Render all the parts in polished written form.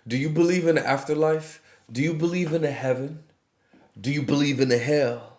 Do you believe in the afterlife? Do you believe in the heaven? Do you believe in the hell?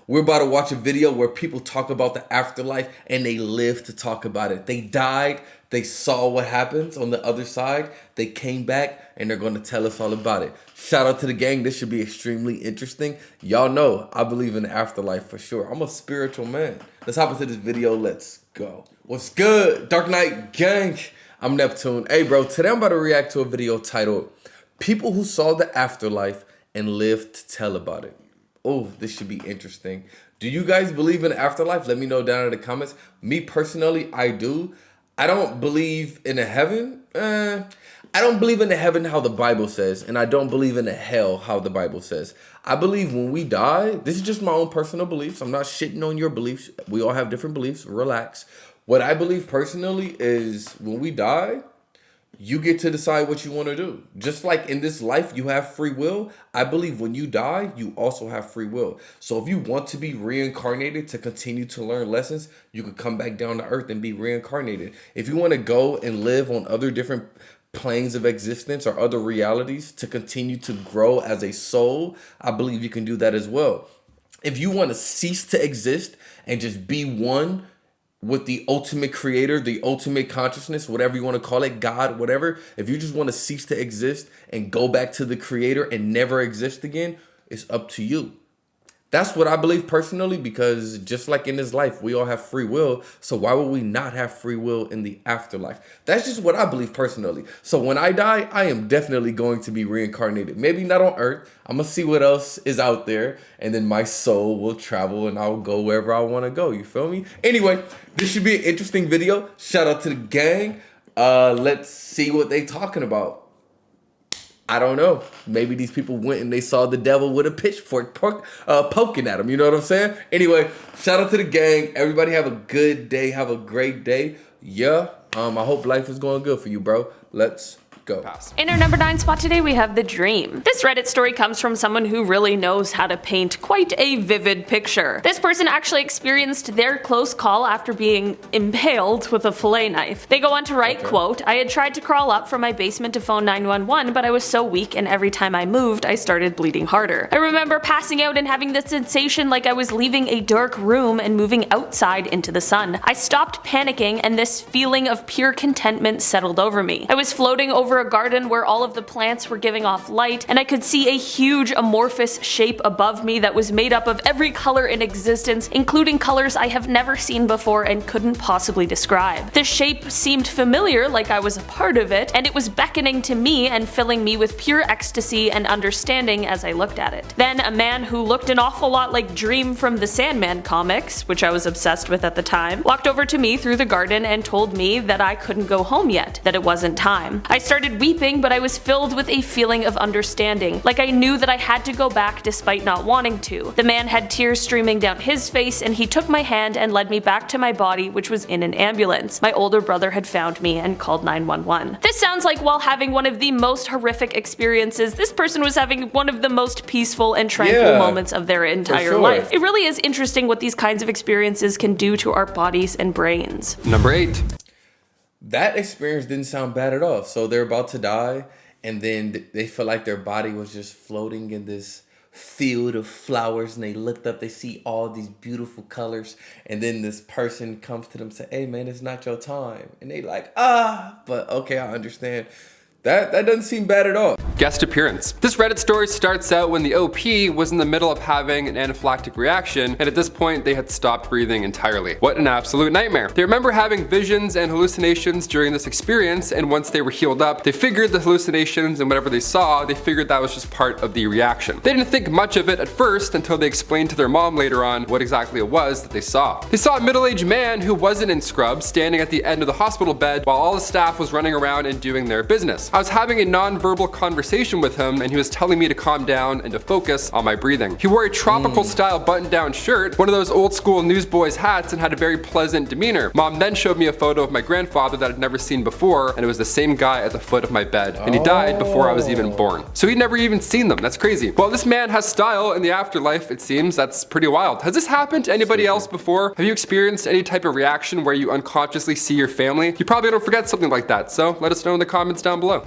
We're about to watch a video where people talk about the afterlife and they live to talk about it. They died, they saw what happens on the other side, they came back, and they're going to tell us all about it. Shout out to the gang. This should be extremely interesting. Y'all know I believe in the afterlife for sure. I'm a spiritual man. Let's hop into this video. Let's go. What's good, Dark Knight gang? I'm Neptune. Hey, bro, today I'm about to react to a video titled People Who Saw the Afterlife and Lived to Tell About It. Oh, this should be interesting. Do you guys believe in the afterlife? Let me know down in the comments. Me personally, I do. I don't believe in a heaven. I don't believe in the heaven how the Bible says, and I don't believe in the hell how the Bible says. I believe when we die, this is just my own personal beliefs. I'm not shitting on your beliefs. We all have different beliefs. Relax. What I believe personally is when we die, you get to decide what you want to do. Just like in this life, you have free will. I believe when you die, you also have free will. So if you want to be reincarnated to continue to learn lessons, you could come back down to earth and be reincarnated. If you want to go and live on other different planes of existence or other realities to continue to grow as a soul, I believe you can do that as well. If you want to cease to exist and just be one with the ultimate creator, the ultimate consciousness, whatever you want to call it, God, whatever. If you just want to cease to exist and go back to the creator and never exist again, it's up to you. That's what I believe personally, because just like in this life, we all have free will. So why would we not have free will in the afterlife? That's just what I believe personally. So when I die, I am definitely going to be reincarnated. Maybe not on earth. I'm going to see what else is out there. And then my soul will travel and I'll go wherever I want to go. You feel me? Anyway, this should be an interesting video. Shout out to the gang. Let's see what they talking about. I don't know. Maybe these people went and they saw the devil with a pitchfork poking at them. You know what I'm saying? Anyway, shout out to the gang. Everybody have a good day. Have a great day. Yeah. I hope life is going good for you, bro. Let's go. In our number 9 spot today, we have The Dream. This Reddit story comes from someone who really knows how to paint quite a vivid picture. This person actually experienced their close call after being impaled with a fillet knife. They go on to write, quote, "I had tried to crawl up from my basement to phone 911, but I was so weak and every time I moved, I started bleeding harder. I remember passing out and having the sensation like I was leaving a dark room and moving outside into the sun. I stopped panicking and this feeling of pure contentment settled over me. I was floating over a garden where all of the plants were giving off light, and I could see a huge amorphous shape above me that was made up of every color in existence, including colors I have never seen before and couldn't possibly describe. The shape seemed familiar, like I was a part of it, and it was beckoning to me and filling me with pure ecstasy and understanding as I looked at it. Then a man who looked an awful lot like Dream from the Sandman comics, which I was obsessed with at the time, walked over to me through the garden and told me that I couldn't go home yet, that it wasn't time. I started weeping, but I was filled with a feeling of understanding, like I knew that I had to go back despite not wanting to. The man had tears streaming down his face, and he took my hand and led me back to my body, which was in an ambulance. My older brother had found me and called 911. This sounds like while having one of the most horrific experiences, this person was having one of the most peaceful and tranquil moments of their entire life. It really is interesting what these kinds of experiences can do to our bodies and brains. Number 8. That experience didn't sound bad at all. So they're about to die, and then they feel like their body was just floating in this field of flowers, and they looked up, they see all these beautiful colors, and then this person comes to them and say, "Hey man, it's not your time." And they like, but okay, I understand. That doesn't seem bad at all. Guest appearance. This Reddit story starts out when the OP was in the middle of having an anaphylactic reaction, and at this point they had stopped breathing entirely. What an absolute nightmare. They remember having visions and hallucinations during this experience, and once they were healed up, they figured the hallucinations and whatever they saw, they figured that was just part of the reaction. They didn't think much of it at first until they explained to their mom later on what exactly it was that they saw. They saw a middle-aged man who wasn't in scrubs standing at the end of the hospital bed while all the staff was running around and doing their business. I was having a non-verbal conversation with him, and he was telling me to calm down and to focus on my breathing. He wore a tropical style button-down shirt, one of those old school newsboys hats, and had a very pleasant demeanor. Mom then showed me a photo of my grandfather that I'd never seen before, and it was the same guy at the foot of my bed. And he died before I was even born. So he'd never even seen them. That's crazy. Well, this man has style in the afterlife, it seems. That's pretty wild. Has this happened to anybody else before? Have you experienced any type of reaction where you unconsciously see your family? You probably don't forget something like that, so let us know in the comments down below.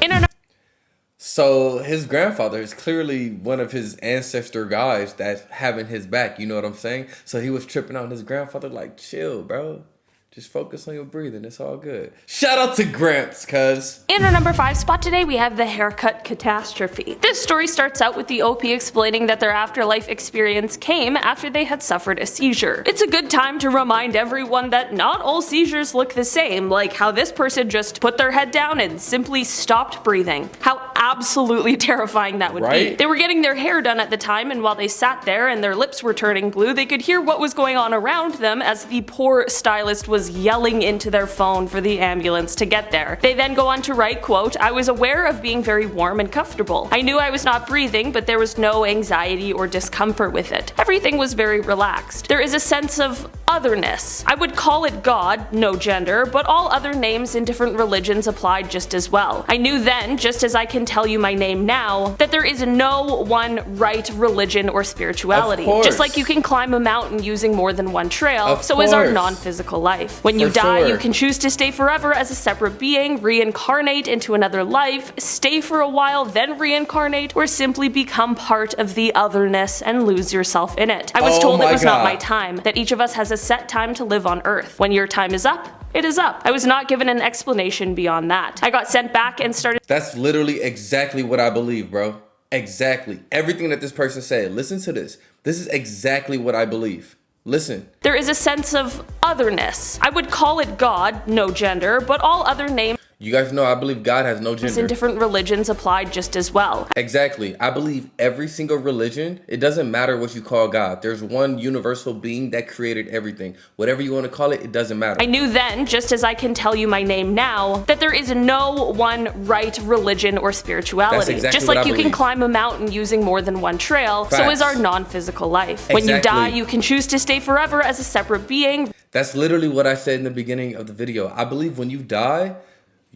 So his grandfather is clearly one of his ancestor guys that's having his back. You know what I'm saying? So he was tripping out on his grandfather like, chill, bro. Just focus on your breathing. It's all good. Shout out to Gramps, cuz. In our number 5 spot today, we have the haircut catastrophe. This story starts out with the OP explaining that their afterlife experience came after they had suffered a seizure. It's a good time to remind everyone that not all seizures look the same, like how this person just put their head down and simply stopped breathing. How absolutely terrifying that would be. They were getting their hair done at the time, and while they sat there and their lips were turning blue, they could hear what was going on around them as the poor stylist was yelling into their phone for the ambulance to get there. They then go on to write, quote, "I was aware of being very warm and comfortable. I knew I was not breathing, but there was no anxiety or discomfort with it. Everything was very relaxed. There is a sense of otherness. I would call it God, no gender, but all other names in different religions applied just as well. I knew then, just as I can tell you my name now, that there is no one right religion or spirituality. Just like you can climb a mountain using more than one trail, so is our non-physical life. When you die, you can choose to stay forever as a separate being, reincarnate into another life, stay for a while, then reincarnate, or simply become part of the otherness and lose yourself in it. I was told it was not my time, that each of us has a set time to live on Earth. When your time is up, it is up. I was not given an explanation beyond that. I got sent back and started." That's literally exactly what I believe, bro. Exactly. Everything that this person said. Listen to this. This is exactly what I believe. Listen. There is a sense of otherness. I would call it God, no gender, but all other names You guys know I believe God has no gender. in different religions applied just as well. Exactly. I believe every single religion, it doesn't matter what you call God. There's one universal being that created everything. Whatever you want to call it, it doesn't matter. I knew then, just as I can tell you my name now, that there is no one right religion or spirituality. That's exactly just what like I you can believe. climb a mountain using more than one trail, so Facts. is our non-physical life. When you die, you can choose to stay forever as a separate being. That's literally what I said in the beginning of the video. I believe when you die,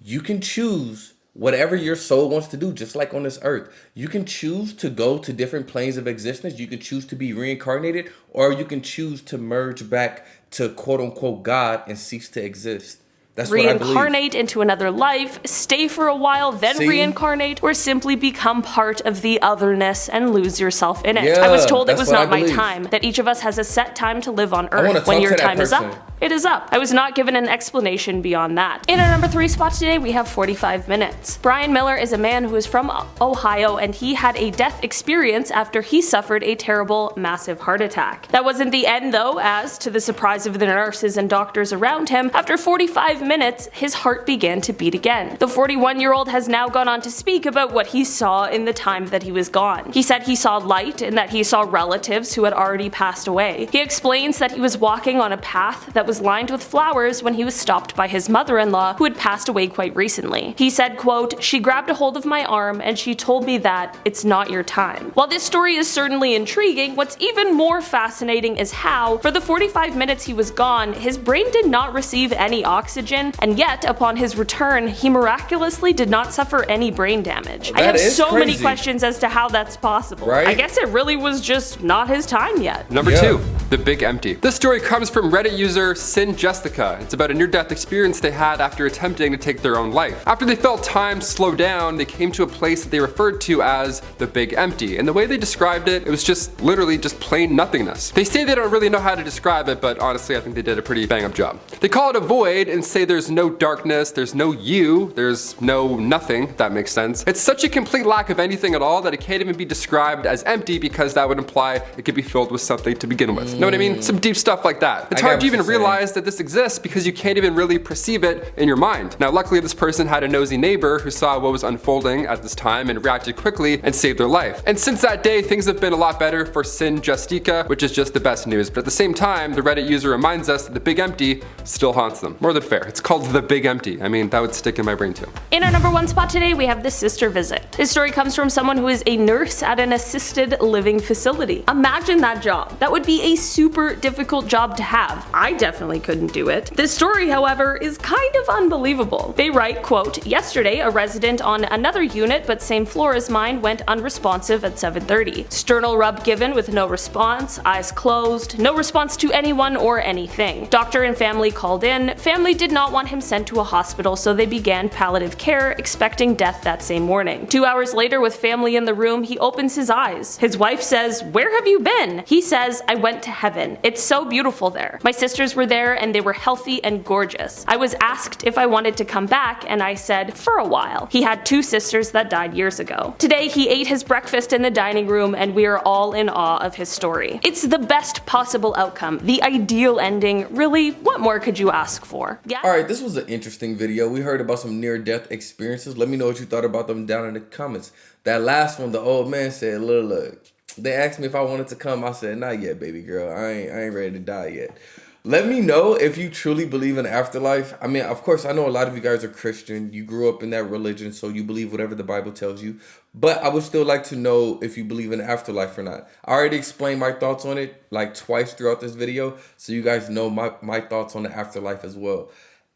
you can choose whatever your soul wants to do, just like on this earth. You can choose to go to different planes of existence. You can choose to be reincarnated, or you can choose to merge back to quote unquote God and cease to exist. That's what I believe. Reincarnate into another life, stay for a while, then reincarnate, or simply become part of the otherness and lose yourself in it. Yeah, I was told it that's was what not I my believe. time, that each of us has a set time to live on wanna Earth. talk When your to that time is up, person. it is up. I was not given an explanation beyond that. In our number 3 spot today, we have 45 minutes. Brian Miller is a man who is from Ohio, and he had a death experience after he suffered a terrible, massive heart attack. That wasn't the end though, as to the surprise of the nurses and doctors around him, after 45 minutes, his heart began to beat again. The 41-year-old has now gone on to speak about what he saw in the time that he was gone. He said he saw light and that he saw relatives who had already passed away. He explains that he was walking on a path that was lined with flowers when he was stopped by his mother-in-law, who had passed away quite recently. He said, quote, "She grabbed a hold of my arm and she told me that it's not your time." While this story is certainly intriguing, what's even more fascinating is how, for the 45 minutes he was gone, his brain did not receive any oxygen, and yet upon his return, he miraculously did not suffer any brain damage. I have so many questions as to how that's possible. Right? I guess it really was just not his time yet. Number 2, the big empty. This story comes from Reddit user Sin Jessica. It's about a near-death experience they had after attempting to take their own life. After they felt time slow down, they came to a place that they referred to as the big empty. And the way they described it, it was just literally just plain nothingness. They say they don't really know how to describe it, but honestly, I think they did a pretty bang-up job. They call it a void and say there's no darkness, there's no you, there's no nothing, if that makes sense. It's such a complete lack of anything at all that it can't even be described as empty, because that would imply it could be filled with something to begin with. Know what I mean? Some deep stuff like that. It's hard to even realize that this exists because you can't even really perceive it in your mind. Now, luckily this person had a nosy neighbor who saw what was unfolding at this time and reacted quickly and saved their life. And since that day, things have been a lot better for Sin Justica, which is just the best news. But at the same time, the Reddit user reminds us that the big empty still haunts them. More than fair. It's called the big empty. I mean, that would stick in my brain too. In our number 1 spot today, we have the sister visit. This story comes from someone who is a nurse at an assisted living facility. Imagine that job. That would be a super difficult job to have. I definitely couldn't do it. This story, however, is kind of unbelievable. They write, quote, "Yesterday, a resident on another unit but same floor as mine went unresponsive at 7:30. Sternal rub given with no response, eyes closed, no response to anyone or anything. Doctor and family called in. Family did not want him sent to a hospital, so they began palliative care, expecting death that same morning. 2 hours later, with family in the room, he opens his eyes. His wife says, 'Where have you been?' He says, 'I went to heaven. It's so beautiful there. My sisters were there and they were healthy and gorgeous. I was asked if I wanted to come back and I said, for a while.' He had 2 sisters that died years ago. Today he ate his breakfast in the dining room and we are all in awe of his story. It's the best possible outcome, the ideal ending. Really, what more could you ask for?" Yeah. Alright, this was an interesting video. We heard about some near-death experiences. Let me know what you thought about them down in the comments. That last one, the old man said, look, they asked me if I wanted to come. I said, not yet, baby girl. I ain't ready to die yet. Let me know if you truly believe in afterlife. I mean, of course, I know a lot of you guys are Christian. You grew up in that religion, so you believe whatever the Bible tells you. But I would still like to know if you believe in afterlife or not. I already explained my thoughts on it like twice throughout this video, so you guys know my thoughts on the afterlife as well.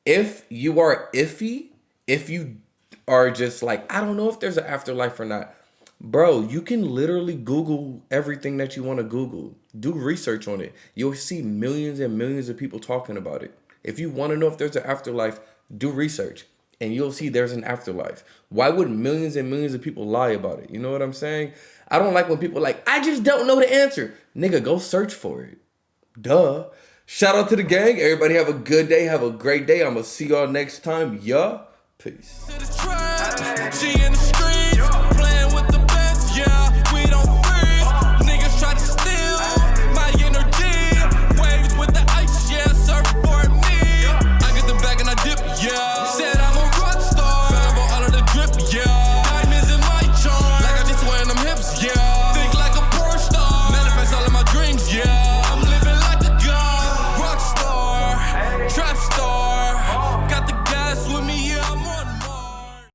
If you are iffy, if you are just like, I don't know if there's an afterlife or not, bro, you can literally Google everything that you want to Google. Do research on it. You'll see millions and millions of people talking about it. If you want to know if there's an afterlife, do research and you'll see there's an afterlife. Why would millions and millions of people lie about it? You know what I'm saying? I don't like when people are like, I just don't know the answer. Nigga, go search for it. Duh. Shout out to the gang. Everybody have a good day. Have a great day. I'm going to see y'all next time. Yeah. Peace.